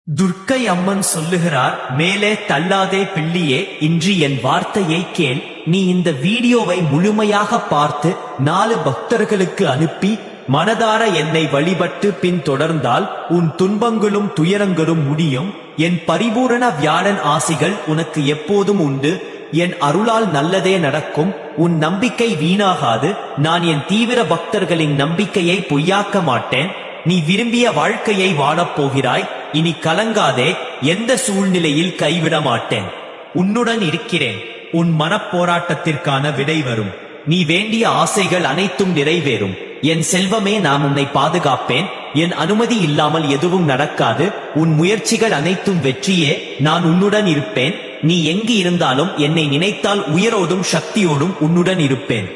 துர்க்கை அம்மன் சொல்லுகிறார், மேலே தள்ளாதே பிள்ளியே, இன்று என் வார்த்தையை கேள். நீ இந்த வீடியோவை முழுமையாக பார்த்து 4 பக்தர்களுக்கு அனுப்பி மனதார என்னை வழிபட்டு பின் தொடர்ந்தால் உன் துன்பங்களும் துயரங்களும் முடியும். என் பரிபூரண வியாழன் ஆசிகள் உனக்கு எப்போதும் உண்டு. என் அருளால் நல்லதே நடக்கும். உன் நம்பிக்கை வீணாகாது. நான் என் தீவிர பக்தர்களின் நம்பிக்கையை பொய்யாக்க மாட்டேன். நீ விரும்பிய வாழ்க்கையை வாழப் போகிறாய். இனி கலங்காதே. எந்த சூழ்நிலையில் கைவிட மாட்டேன். உன்னுடன் இருக்கிறேன். உன் மனப்போராட்டத்திற்கான விடை வரும். நீ வேண்டிய ஆசைகள் அனைத்தும் நிறைவேறும். என் செல்வமே, நான் உன்னை பாதுகாப்பேன். என் அனுமதி இல்லாமல் எதுவும் நடக்காது. உன் முயற்சிகள் அனைத்தும் வெற்றியே. நான் உன்னுடன் இருப்பேன். நீ எங்கு இருந்தாலும் என்னை நினைத்தால் உயரோடும் சக்தியோடும் உன்னுடன் இருப்பேன்.